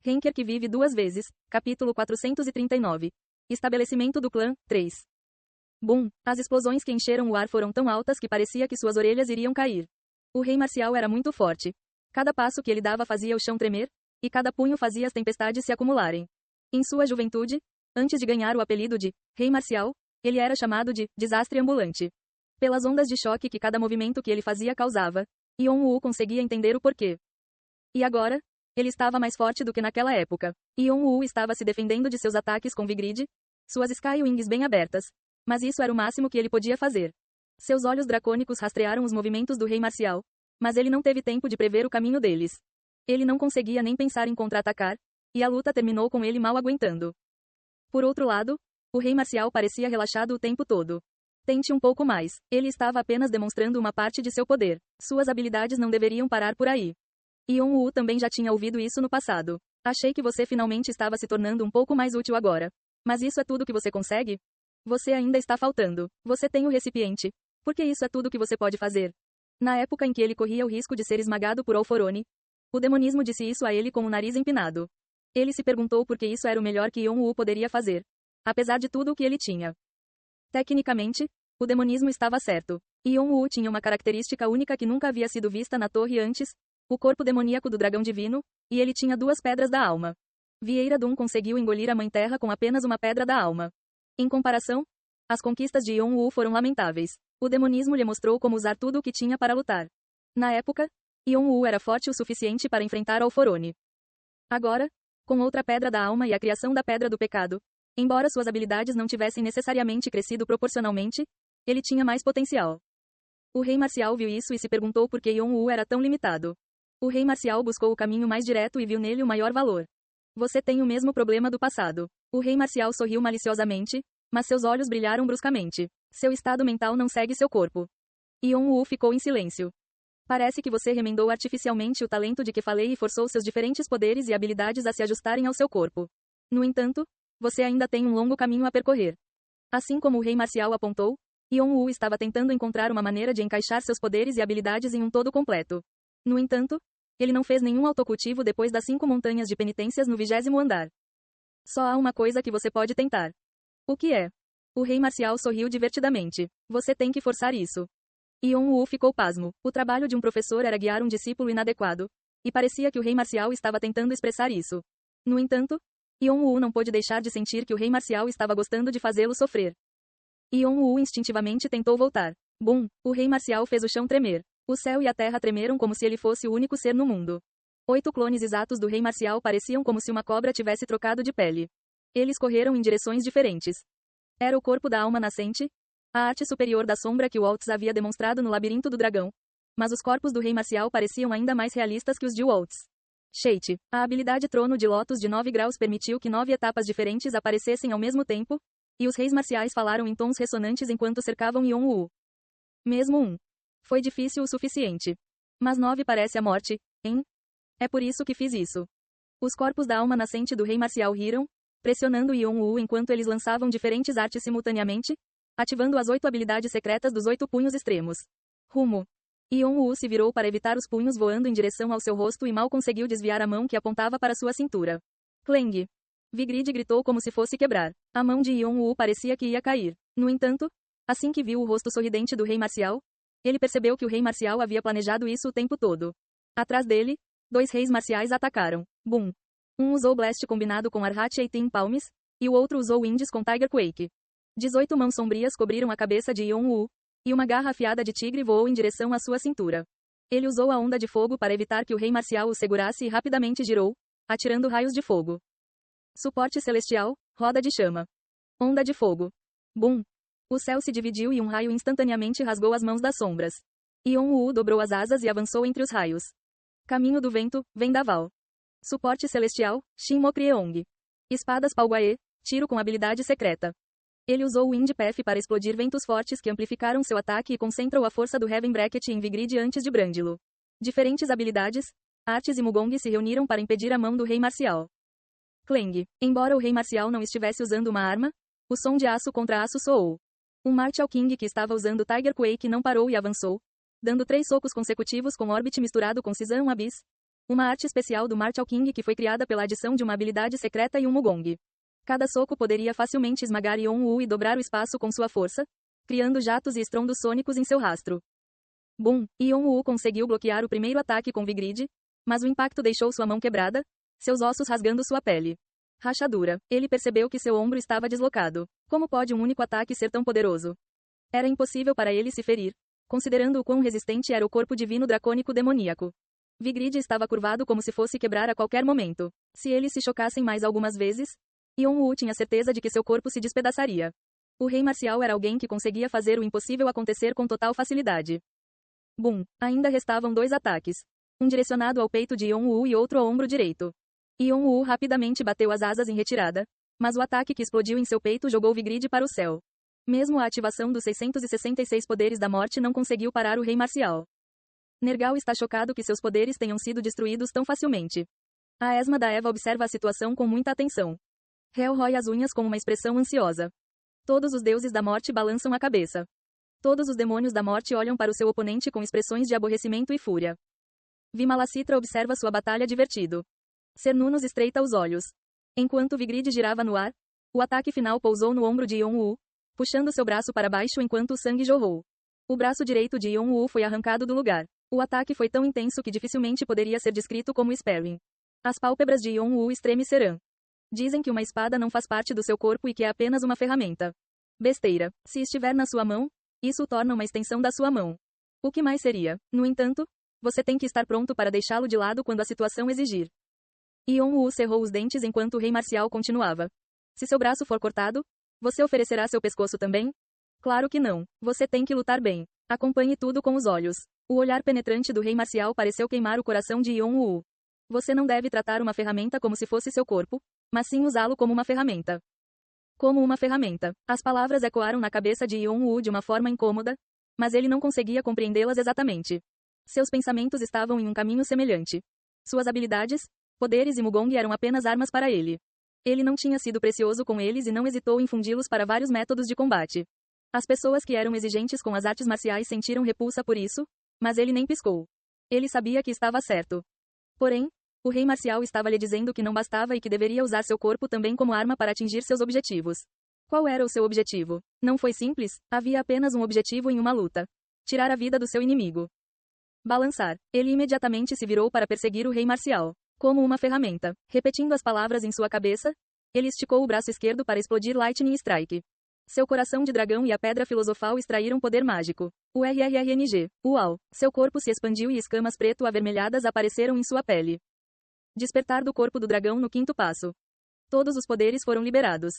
Henker que vive duas vezes, capítulo 439. Estabelecimento do clã, 3. Bum! As explosões que encheram o ar foram tão altas que parecia que suas orelhas iriam cair. O rei marcial era muito forte. Cada passo que ele dava fazia o chão tremer, e cada punho fazia as tempestades se acumularem. Em sua juventude, antes de ganhar o apelido de Rei Marcial, ele era chamado de Desastre Ambulante. Pelas ondas de choque que cada movimento que ele fazia causava, Yon-Woo conseguia entender o porquê. E agora, ele estava mais forte do que naquela época. Yon-Woo estava se defendendo de seus ataques com Vigrid, suas Sky Wings bem abertas. Mas isso era o máximo que ele podia fazer. Seus olhos dracônicos rastrearam os movimentos do Rei Marcial, mas ele não teve tempo de prever o caminho deles. Ele não conseguia nem pensar em contra-atacar, e a luta terminou com ele mal aguentando. Por outro lado, o Rei Marcial parecia relaxado o tempo todo. Tente um pouco mais. Ele estava apenas demonstrando uma parte de seu poder. Suas habilidades não deveriam parar por aí. Yon-Woo também já tinha ouvido isso no passado. Achei que você finalmente estava se tornando um pouco mais útil agora. Mas isso é tudo que você consegue? Você ainda está faltando. Você tem o recipiente. Porque isso é tudo que você pode fazer. Na época em que ele corria o risco de ser esmagado por Alforone, o demonismo disse isso a ele com o nariz empinado. Ele se perguntou por que isso era o melhor que Yon-Woo poderia fazer. Apesar de tudo o que ele tinha. Tecnicamente, o demonismo estava certo. Yon-Woo tinha uma característica única que nunca havia sido vista na torre antes, o corpo demoníaco do dragão divino, e ele tinha duas pedras da alma. Vieira Dun conseguiu engolir a Mãe Terra com apenas uma pedra da alma. Em comparação, as conquistas de Yon-Woo foram lamentáveis. O demonismo lhe mostrou como usar tudo o que tinha para lutar. Na época, Yon-Woo era forte o suficiente para enfrentar Alforone. Agora, com outra pedra da alma e a criação da pedra do pecado, embora suas habilidades não tivessem necessariamente crescido proporcionalmente, ele tinha mais potencial. O Rei Marcial viu isso e se perguntou por que Yon-Woo era tão limitado. O Rei Marcial buscou o caminho mais direto e viu nele o maior valor. Você tem o mesmo problema do passado. O Rei Marcial sorriu maliciosamente, mas seus olhos brilharam bruscamente. Seu estado mental não segue seu corpo. Yon-Woo ficou em silêncio. Parece que você remendou artificialmente o talento de que falei e forçou seus diferentes poderes e habilidades a se ajustarem ao seu corpo. No entanto, você ainda tem um longo caminho a percorrer. Assim como o Rei Marcial apontou, Yon-Woo estava tentando encontrar uma maneira de encaixar seus poderes e habilidades em um todo completo. No entanto, ele não fez nenhum autocultivo depois das 5 montanhas de penitências no 20º andar. Só há uma coisa que você pode tentar. O que é? O Rei Marcial sorriu divertidamente. Você tem que forçar isso. Yon-Woo ficou pasmo. O trabalho de um professor era guiar um discípulo inadequado, e parecia que o Rei Marcial estava tentando expressar isso. No entanto, Yon-Woo não pôde deixar de sentir que o Rei Marcial estava gostando de fazê-lo sofrer. Yon-Woo instintivamente tentou voltar. Bum! O Rei Marcial fez o chão tremer. O céu e a terra tremeram como se ele fosse o único ser no mundo. 8 clones exatos do Rei Marcial pareciam como se uma cobra tivesse trocado de pele. Eles correram em direções diferentes. Era o corpo da alma nascente, a arte superior da sombra que Waltz havia demonstrado no labirinto do dragão. Mas os corpos do Rei Marcial pareciam ainda mais realistas que os de Waltz. Shade, a habilidade Trono de Lótus de 9 graus permitiu que 9 etapas diferentes aparecessem ao mesmo tempo, e os reis marciais falaram em tons ressonantes enquanto cercavam Yon-Woo. Mesmo um. Foi difícil o suficiente. Mas 9 parece a morte, hein? É por isso que fiz isso. Os corpos da alma nascente do Rei Marcial riram, pressionando Yon-Woo enquanto eles lançavam diferentes artes simultaneamente, ativando as 8 habilidades secretas dos 8 punhos extremos. Rumo. Yon-Woo se virou para evitar os punhos voando em direção ao seu rosto e mal conseguiu desviar a mão que apontava para sua cintura. Clang. Vigrid gritou como se fosse quebrar. A mão de Yon-Woo parecia que ia cair. No entanto, assim que viu o rosto sorridente do Rei Marcial, ele percebeu que o Rei Marcial havia planejado isso o tempo todo. Atrás dele, 2 reis marciais atacaram. Boom. Um usou Blast combinado com Arhat e Team Palms, e o outro usou Winds com Tiger Quake. 18 mãos sombrias cobriram a cabeça de Yon-Woo, e uma garra afiada de tigre voou em direção à sua cintura. Ele usou a onda de fogo para evitar que o Rei Marcial o segurasse e rapidamente girou, atirando raios de fogo. Suporte celestial, roda de chama. Onda de fogo. Boom. O céu se dividiu e um raio instantaneamente rasgou as mãos das sombras. Yon-Woo dobrou as asas e avançou entre os raios. Caminho do vento, vendaval. Suporte celestial, Shinmokryong. Espadas Palguae, tiro com habilidade secreta. Ele usou o Wind Path para explodir ventos fortes que amplificaram seu ataque e concentram a força do Heaven Bracket em Vigrid antes de brandi-lo. Diferentes habilidades, artes e Mugong se reuniram para impedir a mão do Rei Marcial. Clang. Embora o Rei Marcial não estivesse usando uma arma, o som de aço contra aço soou. Um Martial King que estava usando Tiger Quake não parou e avançou, dando 3 socos consecutivos com Orbit misturado com Season Abyss, Uma arte especial do Martial King que foi criada pela adição de uma habilidade secreta e um Mugong. Cada soco poderia facilmente esmagar Yon-Woo e dobrar o espaço com sua força, criando jatos e estrondos sônicos em seu rastro. Boom! Yon-Woo conseguiu bloquear o primeiro ataque com Vigrid, mas o impacto deixou sua mão quebrada, seus ossos rasgando sua pele. Rachadura. Ele percebeu que seu ombro estava deslocado. Como pode um único ataque ser tão poderoso? Era impossível para ele se ferir, considerando o quão resistente era o corpo divino dracônico demoníaco. Vigrid estava curvado como se fosse quebrar a qualquer momento. Se eles se chocassem mais algumas vezes, Yon-Woo tinha certeza de que seu corpo se despedaçaria. O rei marcial era alguém que conseguia fazer o impossível acontecer com total facilidade. Boom! Ainda restavam 2 ataques. Um direcionado ao peito de Yon-Woo e outro ao ombro direito. Yon-Woo rapidamente bateu as asas em retirada, mas o ataque que explodiu em seu peito jogou Vigrid para o céu. Mesmo a ativação dos 666 poderes da morte não conseguiu parar o rei marcial. Nergal está chocado que seus poderes tenham sido destruídos tão facilmente. A Esma da Eva observa a situação com muita atenção. Hel rói as unhas com uma expressão ansiosa. Todos os deuses da morte balançam a cabeça. Todos os demônios da morte olham para o seu oponente com expressões de aborrecimento e fúria. Vimalacitra observa sua batalha divertido. Cernunnos estreita os olhos. Enquanto Vigrid girava no ar, o ataque final pousou no ombro de Yon-Woo, puxando seu braço para baixo enquanto o sangue jorrou. O braço direito de Yon-Woo foi arrancado do lugar. O ataque foi tão intenso que dificilmente poderia ser descrito como sparring. As pálpebras de Yon-Woo estremecerão. Dizem que uma espada não faz parte do seu corpo e que é apenas uma ferramenta. Besteira. Se estiver na sua mão, isso o torna uma extensão da sua mão. O que mais seria? No entanto, você tem que estar pronto para deixá-lo de lado quando a situação exigir. Yon-Woo cerrou os dentes enquanto o rei marcial continuava. Se seu braço for cortado, você oferecerá seu pescoço também? Claro que não. Você tem que lutar bem. Acompanhe tudo com os olhos. O olhar penetrante do rei marcial pareceu queimar o coração de Yon-Woo. Você não deve tratar uma ferramenta como se fosse seu corpo, mas sim usá-lo como uma ferramenta. Como uma ferramenta. As palavras ecoaram na cabeça de Yon-Woo de uma forma incômoda, mas ele não conseguia compreendê-las exatamente. Seus pensamentos estavam em um caminho semelhante. Suas habilidades, poderes e Mugong eram apenas armas para ele. Ele não tinha sido precioso com eles e não hesitou em fundi-los para vários métodos de combate. As pessoas que eram exigentes com as artes marciais sentiram repulsa por isso, mas ele nem piscou. Ele sabia que estava certo. Porém, o rei marcial estava lhe dizendo que não bastava e que deveria usar seu corpo também como arma para atingir seus objetivos. Qual era o seu objetivo? Não foi simples, havia apenas um objetivo em uma luta: tirar a vida do seu inimigo. Balançar. Ele imediatamente se virou para perseguir o rei marcial. Como uma ferramenta. Repetindo as palavras em sua cabeça, ele esticou o braço esquerdo para explodir Lightning Strike. Seu coração de dragão e a pedra filosofal extraíram poder mágico. O RRRNG. Uau! Seu corpo se expandiu e escamas preto-avermelhadas apareceram em sua pele. Despertar do corpo do dragão no 5º passo. Todos os poderes foram liberados.